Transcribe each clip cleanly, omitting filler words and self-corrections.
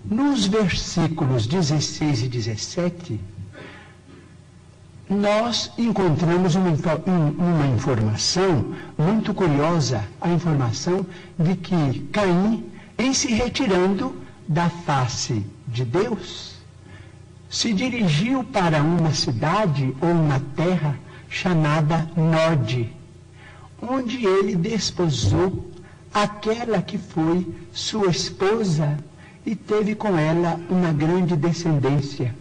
nos versículos 16 e 17, nós encontramos uma informação muito curiosa, a informação de que Caim, em se retirando da face de Deus, se dirigiu para uma cidade ou uma terra chamada Nod, onde ele desposou aquela que foi sua esposa e teve com ela uma grande descendência.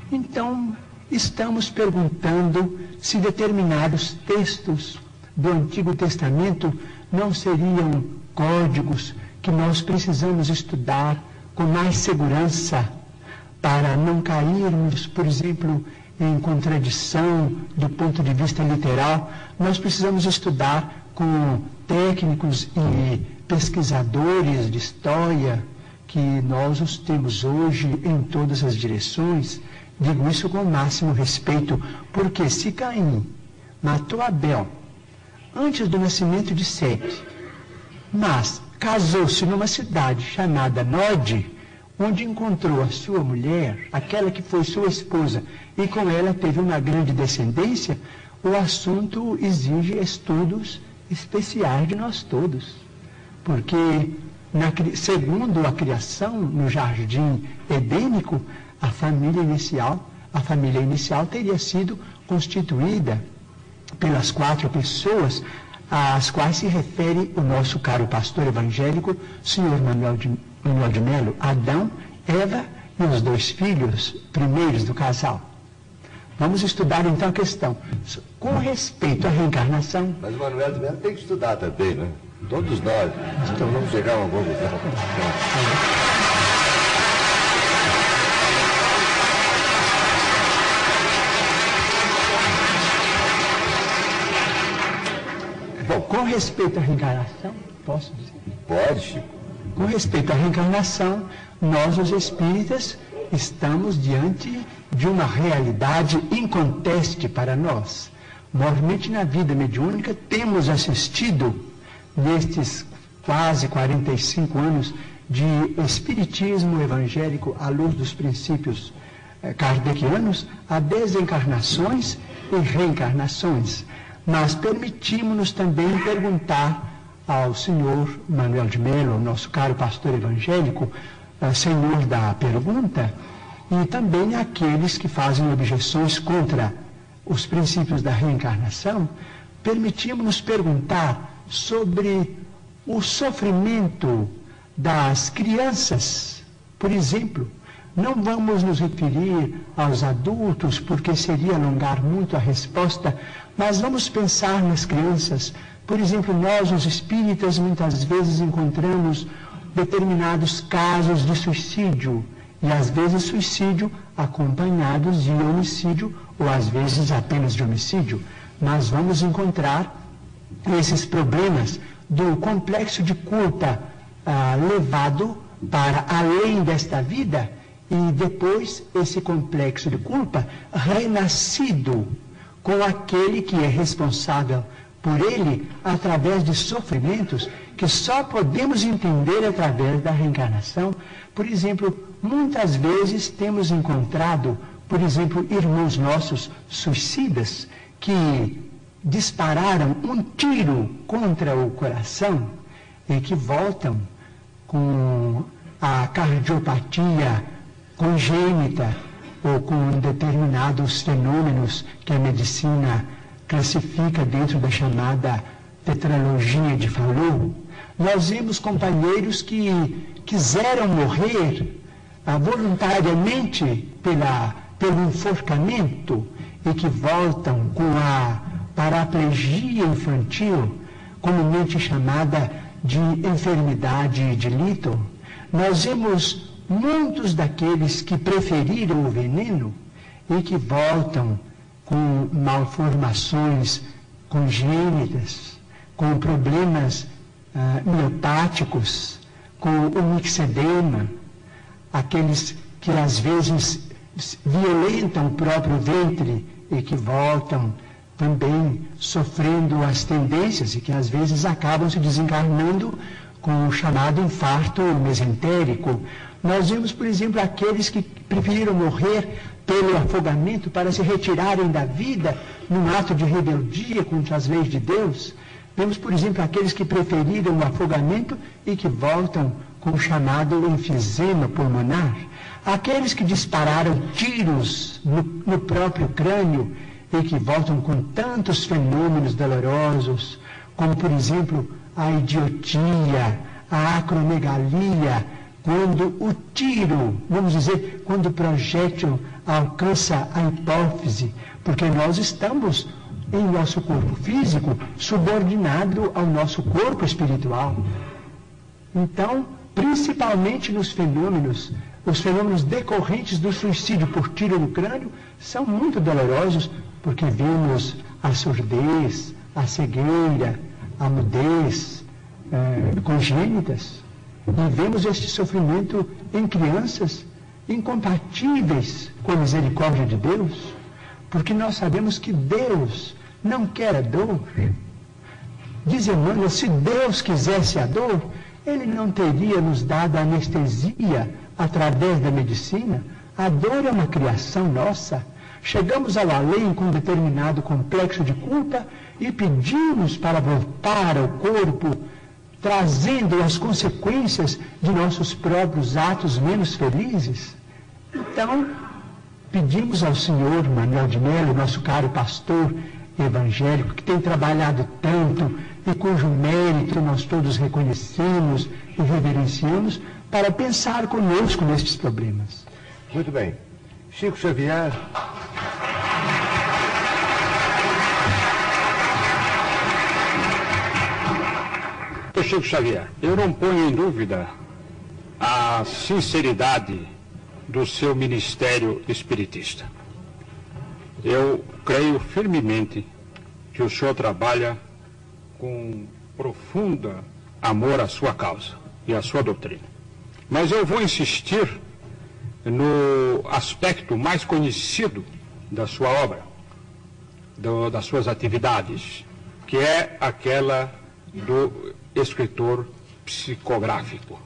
Então, estamos perguntando se determinados textos do Antigo Testamento não seriam códigos que nós precisamos estudar com mais segurança para não cairmos, por exemplo, em contradição do ponto de vista literal. Nós precisamos estudar com técnicos e pesquisadores de história, que nós os temos hoje em todas as direções. Digo isso com o máximo respeito, porque se Caim matou Abel antes do nascimento de Sete, mas casou-se numa cidade chamada Nod, onde encontrou a sua mulher, aquela que foi sua esposa, e com ela teve uma grande descendência, o assunto exige estudos especiais de nós todos. Porque, segundo a criação no jardim edênico, a família inicial teria sido constituída pelas 4 pessoas às quais se refere o nosso caro pastor evangélico, senhor Manuel de Melo: Adão, Eva e os 2 filhos primeiros do casal. Vamos estudar então a questão com respeito à reencarnação. Mas o Manuel de Melo tem que estudar também, né? Todos nós. Então vamos chegar a uma conclusão. Bom, com respeito à reencarnação, posso dizer? Pode, Chico. Com respeito à reencarnação, nós, os espíritas, estamos diante de uma realidade inconteste para nós. Mormente na vida mediúnica, temos assistido, nestes quase 45 anos de espiritismo evangélico à luz dos princípios kardecianos, a desencarnações e reencarnações. Mas permitimos-nos também perguntar ao senhor Manuel de Melo, nosso caro pastor evangélico, senhor da pergunta, e também àqueles que fazem objeções contra os princípios da reencarnação, permitimos-nos perguntar sobre o sofrimento das crianças. Por exemplo, não vamos nos referir aos adultos, porque seria alongar muito a resposta, mas vamos pensar nas crianças. Por exemplo, nós, os espíritas, muitas vezes encontramos determinados casos de suicídio, e às vezes suicídio acompanhados de homicídio, ou às vezes apenas de homicídio. Mas vamos encontrar esses problemas do complexo de culpa levado para além desta vida, e depois esse complexo de culpa renascido com aquele que é responsável por ele através de sofrimentos que só podemos entender através da reencarnação. Por exemplo, muitas vezes temos encontrado, por exemplo, irmãos nossos suicidas que dispararam um tiro contra o coração e que voltam com a cardiopatia congênita ou com determinados fenômenos que a medicina classifica dentro da chamada tetralogia de Fallot. Nós vimos companheiros que quiseram morrer voluntariamente pelo enforcamento e que voltam com a paraplegia infantil, comumente chamada de enfermidade de Little. Nós vemos muitos daqueles que preferiram o veneno e que voltam com malformações congênitas, com problemas miopáticos, com o mixedema, aqueles que às vezes violentam o próprio ventre e que voltam também sofrendo as tendências e que às vezes acabam se desencarnando com o chamado infarto mesentérico. Nós vemos, por exemplo, aqueles que preferiram morrer pelo afogamento para se retirarem da vida num ato de rebeldia contra as leis de Deus. Vemos, por exemplo, aqueles que preferiram o afogamento e que voltam com o chamado enfisema pulmonar. Aqueles que dispararam tiros no próprio crânio e que voltam com tantos fenômenos dolorosos, como, por exemplo, a idiotia, a acromegalia, quando o tiro, vamos dizer, quando o projétil alcança a hipófise, porque nós estamos em nosso corpo físico subordinado ao nosso corpo espiritual. Então, principalmente nos fenômenos, os fenômenos decorrentes do suicídio por tiro no crânio são muito dolorosos, porque vemos a surdez, a cegueira, a mudez congênitas, e vemos este sofrimento em crianças incompatíveis com a misericórdia de Deus, porque nós sabemos que Deus não quer a dor. Diz Emmanuel, se Deus quisesse a dor, Ele não teria nos dado a anestesia através da medicina. A dor é uma criação nossa. Chegamos ao além com um determinado complexo de culpa e pedimos para voltar ao corpo, trazendo as consequências de nossos próprios atos menos felizes. Então, pedimos ao Senhor Manuel de Melo, nosso caro pastor evangélico, que tem trabalhado tanto e cujo mérito nós todos reconhecemos e reverenciamos, para pensar conosco nestes problemas. Muito bem. Chico Xavier. Chico Xavier, eu não ponho em dúvida a sinceridade do seu ministério espiritista. Eu creio firmemente que o senhor trabalha com profundo amor à sua causa e à sua doutrina. Mas eu vou insistir no aspecto mais conhecido da sua obra, das suas atividades, que é aquela do escritor psicográfico.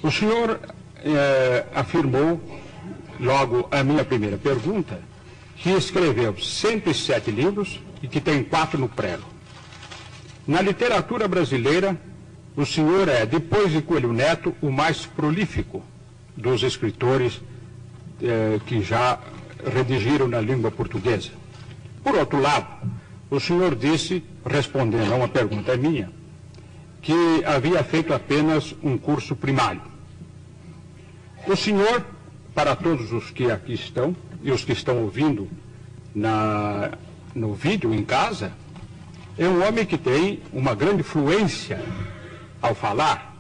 O senhor afirmou, logo a minha primeira pergunta, que escreveu 107 livros e que tem 4 no prelo. Na literatura brasileira, o senhor é, depois de Coelho Neto, o mais prolífico dos escritores que já redigiram na língua portuguesa. Por outro lado, o senhor disse, respondendo a uma pergunta minha, que havia feito apenas um curso primário. O senhor, para todos os que aqui estão e os que estão ouvindo no vídeo em casa, é um homem que tem uma grande fluência ao falar.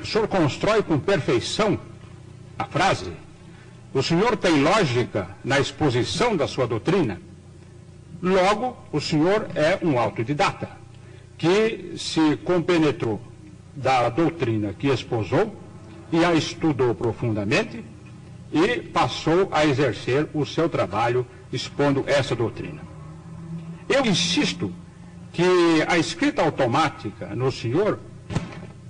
O senhor constrói com perfeição a frase. O senhor tem lógica na exposição da sua doutrina. Logo, o senhor é um autodidata, que se compenetrou da doutrina que esposou e a estudou profundamente e passou a exercer o seu trabalho expondo essa doutrina. Eu insisto que a escrita automática no senhor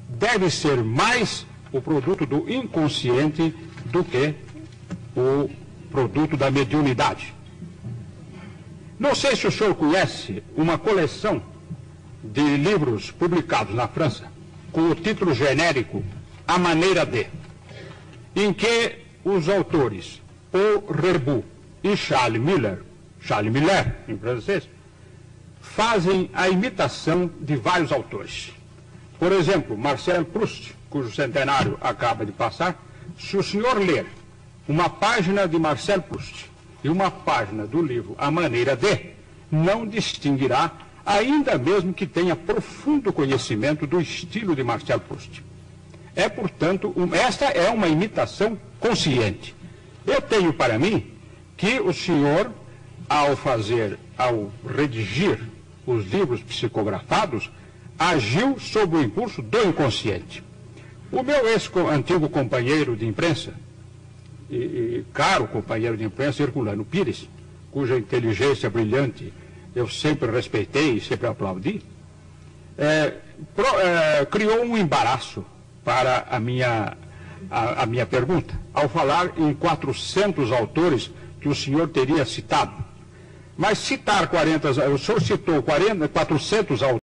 deve ser mais o produto do inconsciente do que o produto da mediunidade. Não sei se o senhor conhece uma coleção de livros publicados na França com o título genérico A Maneira de, em que os autores Paul Rebu e Charles Miller em francês, fazem a imitação de vários autores. Por exemplo, Marcel Proust, cujo centenário acaba de passar, se o senhor ler uma página de Marcel Proust e uma página do livro A Maneira de, não distinguirá, ainda mesmo que tenha profundo conhecimento do estilo de Marcel Proust. É, portanto, esta é uma imitação consciente. Eu tenho para mim que o senhor, ao redigir os livros psicografados, agiu sob o impulso do inconsciente. O meu ex-antigo companheiro de imprensa, e caro companheiro de imprensa, Herculano Pires, cuja inteligência brilhante eu sempre respeitei e sempre aplaudi, criou um embaraço para a minha pergunta, ao falar em 400 autores que o senhor teria citado. Mas citar 40, o senhor citou 400 autores,